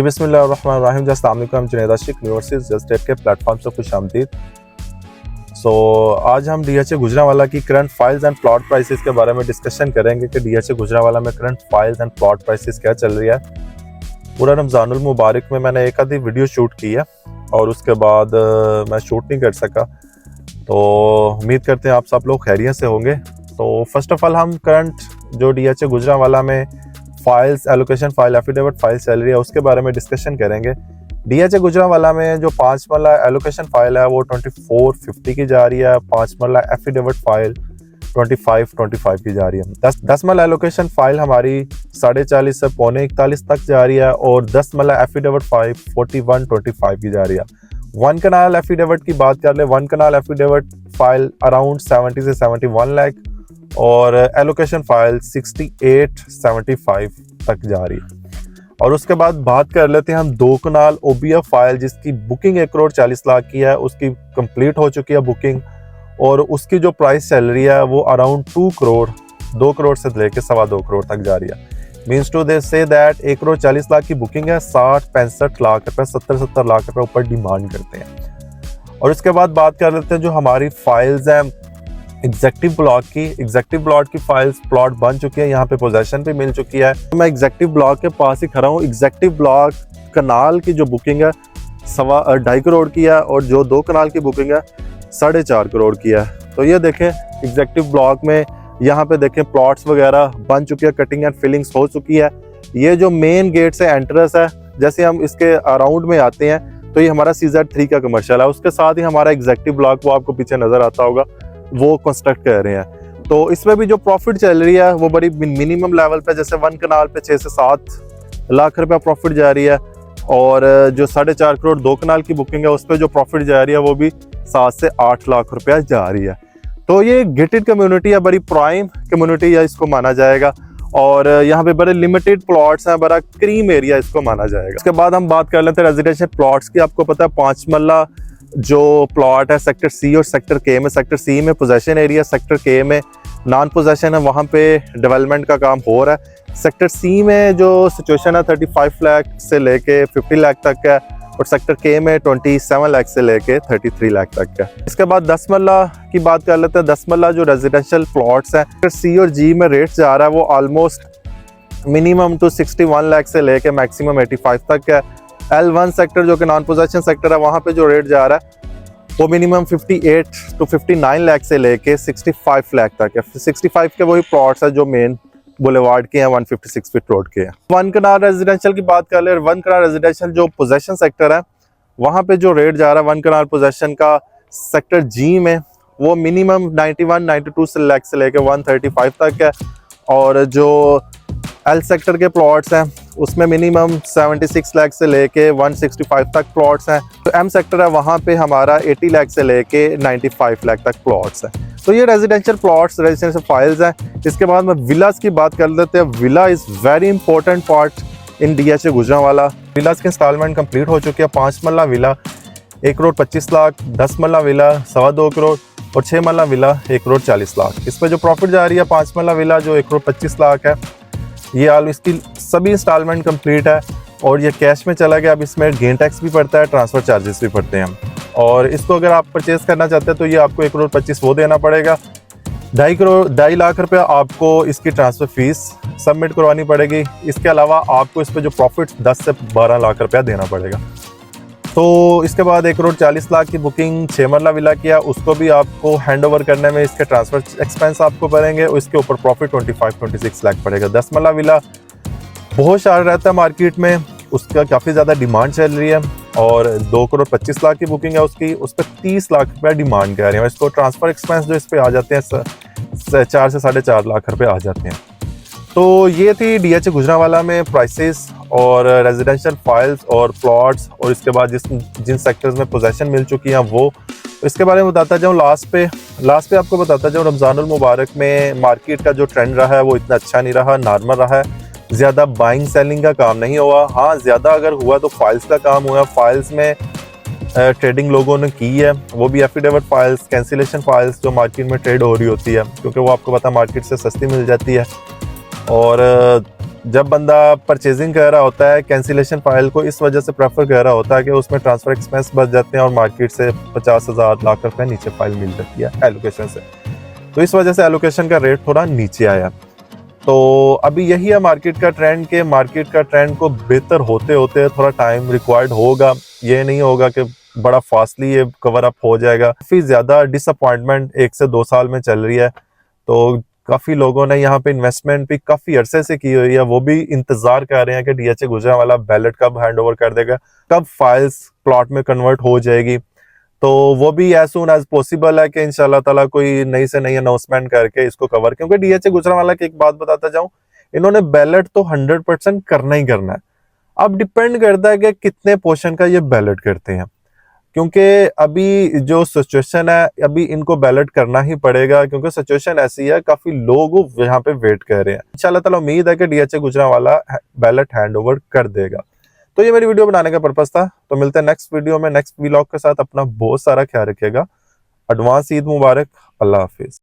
बिस्मिल्लाहिर्रहमानिर्रहीम। अस्सलाम वालेकुम। जुनैद आशिक यूनिवर्सिटी जस्टेट के प्लेटफॉर्म से खुश आमदीद। आज हम डीएचए गुजरांवाला की current files and plot prices के बारे में डिस्कशन करेंगे कि डीएचए गुजरांवाला में current files and plot prices क्या चल रही है। पूरा रमज़ानुल मुबारक में मैंने एक आधी वीडियो शूट की है और उसके बाद मैं शूट नहीं कर सका, तो उम्मीद करते हैं आप सब लोग खैरियत से होंगे। तो फर्स्ट ऑफ ऑल हम करंट जो डीएचए गुजरांवाला में files allocation file affidavit file चल रही है उसके बारे में डिस्कशन करेंगे। डीएचए गुजरांवाला में जो 5 मरला एलोकेशन फाइल है वो 2450 की जा रही है, 5 मरला एफिडेविट फाइल 2525 की जा रही है। 10 मरला एलोकेशन फाइल हमारी 40.5 से 41 तक जा रही है और 10 मरला एफिडेविट फाइल 4125 की जा रही है। 1 कनाल एफिडेविट की बात कर ले, 1 कनाल एफिडेविट फाइल अराउंड 70 से 71 लाख और एलोकेशन फाइल 6875 तक जा रही है। और उसके बाद बात कर लेते हैं हम 2 कनाल ओबीएफ फाइल जिसकी बुकिंग 1,40,00,000 की है, उसकी कंप्लीट हो चुकी है बुकिंग और उसकी जो प्राइस चल रही है वो अराउंड 2 करोड़ से लेके 2.25 करोड़ तक जा रही है। Means to they say that 1,40,00,000 की बुकिंग है, 60-65 लाख रुपए 70 लाख रुपए ऊपर डिमांड करते हैं। और उसके बाद बात कर लेते हैं जो हमारी फाइल्स हैं एग्जेक्टिव ब्लॉक की फाइल्स प्लॉट बन चुकी है, यहाँ पे पोजेशन भी मिल चुकी है। मैं एग्जेक्टिव ब्लॉक के पास ही खड़ा हूँ। एग्जेक्टिव ब्लॉक कनाल की जो बुकिंग है 2.5 करोड़ की है और जो 2 कनाल की बुकिंग है 4.5 करोड़ की है। तो ये देखें एग्जेक्टिव ब्लॉक में यहाँ पे देखें प्लॉट्स वगैरह बन चुकी है, कटिंग एंड फिलिंग्स हो चुकी है। ये जो मेन गेट से एंट्रेंस है, जैसे हम इसके अराउंड में आते हैं तो ये हमारा CZ3 का कमर्शियल है, उसके साथ ही हमारा एग्जेक्टिव ब्लॉक वो आपको पीछे नजर आता होगा वो कंस्ट्रक्ट कर रहे हैं। तो इसमें भी जो प्रॉफिट चल रही है वो बड़ी मिनिमम लेवल पे, जैसे 1 कनाल पे 6 से 7 लाख रुपया प्रॉफिट जा रही है और जो 4.5 करोड़ 2 कनाल की बुकिंग है उस पर जो प्रॉफिट जा रही है वो भी 7 से 8 लाख रुपया जा रही है। तो ये गेटेड कम्युनिटी है, बड़ी प्राइम कम्युनिटी है इसको माना जाएगा और यहाँ पे बड़े लिमिटेड प्लॉट्स हैं, बड़ा क्रीम एरिया इसको माना जाएगा। उसके बाद हम बात कर लेते हैं रेजिडेंशियल प्लॉट्स की। आपको पता है 5 मरला जो प्लॉट है सेक्टर सी और सेक्टर के में, सेक्टर सी में पोजेशन एरिया, सेक्टर के में नॉन पोजेशन है, वहाँ पे डेवलपमेंट का काम हो रहा है। सेक्टर सी में जो सिचुएशन है 35 लाख से लेके 50 लाख तक है और सेक्टर के में 27 लाख से लेके 33 लाख तक है। इसके बाद 10 मरला की बात कर लेते हैं। 10 मरला जो रेजिडेंशियल प्लॉट्स हैं सेक्टर सी और जी में रेट जा रहा है वो ऑलमोस्ट मिनिमम टू 61 लाख से लेके मैक्सिमम 85 तक है। L1 सेक्टर जो कि नॉन पोजेशन सेक्टर है वहाँ पे जो रेट जा रहा है वो मिनिमम 58 to 59 लाख से लेके 65 लाख तक है। 65 के वही प्लॉट्स है जो मेन बुलेवार्ड के हैं, 156 फीट रोड के हैं। 1 कनाल रेजिडेंशियल की बात कर ले, 1 कनाल रेजिडेंशियल जो पोजेशन सेक्टर है वहाँ पे जो रेट जा रहा है 1 कनाल पोजेशन का सेक्टर जी में वो मिनिमम 91-92 लाख से लेके 135 तक है और जो L सेक्टर के प्लॉट्स हैं उसमें मिनिमम 76 लाख से लेके 165 तक प्लॉट्स हैं। तो M सेक्टर है वहाँ पे हमारा 80 लाख से लेके 95 लाख तक प्लॉट्स हैं। तो ये रेजिडेंशियल प्लॉट्स रेजिडेंशियल फाइल्स हैं। इसके बाद में विलास की बात कर लेते हैं। Villa is very important part in DHA Gujranwala. Villas की इंस्टॉलमेंट कंप्लीट हो चुकी है। 5 मरला विला 1,25,00,000, 10 मरला विला 2.25 करोड़ और 6 मरला विला 1,40,00,000। इस पर जो प्रॉफिट जा रही है 5 मरला विला जो 1,25,00,000 है, ये इसकी सभी इंस्टॉलमेंट कंप्लीट है और ये कैश में चला गया। अब इसमें गेन टैक्स भी पड़ता है, ट्रांसफ़र चार्जेस भी पड़ते हैं और इसको अगर आप परचेज़ करना चाहते हैं तो ये आपको 1,25,00,000 वो देना पड़ेगा। 2.5 लाख रुपया आपको इसकी ट्रांसफ़र फीस सबमिट करवानी पड़ेगी। इसके अलावा आपको इस पर जो प्रॉफिट 10 से 12 लाख रुपया देना पड़ेगा। तो इसके बाद 1,40,00,000 की बुकिंग 6 मरला विला किया, उसको भी आपको हैंड ओवर करने में इसके ट्रांसफ़र एक्सपेंस आपको पड़ेंगे और इसके ऊपर प्रॉफिट 25-26 लाख पड़ेगा। 10 मरला विला बहुत शार रहता है मार्केट में, उसका काफ़ी ज़्यादा डिमांड चल रही है और 2,25,00,000 की बुकिंग है उसकी, उस पर 30 लाख रुपया डिमांड कर रहे हैं। इसको ट्रांसफ़र एक्सपेंस जो इस पर आ जाते हैं 4 से 4.5 लाख रुपये आ जाते हैं। तो ये थी डीएचए गुजरांवाला में प्राइसेस और रेजिडेंशियल फाइल्स और प्लॉट्स और इसके बाद जिन सेक्टर्स में पोजेशन मिल चुकी हैं वो। इसके बारे में बताता जाऊँ लास्ट पे आपको बताता जाऊँ रमज़ानुल मुबारक में मार्केट का जो ट्रेंड रहा है वो इतना अच्छा नहीं रहा, नॉर्मल रहा है। ज़्यादा बाइंग सेलिंग का काम नहीं हुआ। हाँ, ज़्यादा अगर हुआ तो फाइल्स का काम हुआ। फाइल्स में ट्रेडिंग लोगों ने की है, वो भी एफिडेविट फाइल्स, कैंसिलेशन फाइल्स जो मार्केट में ट्रेड हो रही होती है क्योंकि वो आपको पता मार्केट से सस्ती मिल जाती है और जब बंदा परचेजिंग कर रहा होता है कैंसिलेशन फाइल को इस वजह से प्रेफर कर रहा होता है कि उसमें ट्रांसफर एक्सपेंस बच जाते हैं और मार्केट से 50,000 लाख रुपए नीचे फाइल मिल जाती है एलोकेशन से। तो इस वजह से एलोकेशन का रेट थोड़ा नीचे आया। तो अभी यही है मार्केट का ट्रेंड के मार्केट का ट्रेंड को बेहतर होते होते थोड़ा टाइम रिक्वायर्ड होगा। ये नहीं होगा कि बड़ा फास्टली ये कवर अप हो जाएगा। काफ़ी ज़्यादा डिसअपॉइंटमेंट 1 से 2 साल में चल रही है। तो काफ़ी लोगों ने यहाँ पे इन्वेस्टमेंट भी काफ़ी अरसे से की हुई है, वो भी इंतज़ार कर रहे हैं कि डीएचए गुजरांवाला बैलेट कब हैंड ओवर कर देगा, कब फाइल्स प्लॉट में कन्वर्ट हो जाएगी। तो वो भी एज सून एज पॉसिबल है कि इंशाल्लाह ताला कोई नई से नई अनाउंसमेंट करके इसको कवर, क्योंकि डीएचए गुजरांवाला की एक बात बताता जाऊं, इन्होंने बैलेट तो 100% करना ही करना है। अब डिपेंड करता है कि कितने पोर्शन का ये बैलेट करते हैं, क्योंकि अभी जो सिचुएशन है अभी इनको बैलेट करना ही पड़ेगा, क्योंकि सिचुएशन ऐसी है काफी लोग यहाँ पे वेट कर रहे हैं। इंशाल्लाह ताला उम्मीद है कि DHA Gujranwala ballot hand over कर देगा। तो ये मेरी वीडियो बनाने का पर्पस था। तो मिलते हैं नेक्स्ट वीडियो में नेक्स्ट व्लॉग के साथ। अपना बहुत सारा ख्याल रखिएगा। एडवांस ईद मुबारक। अल्लाह हाफिज।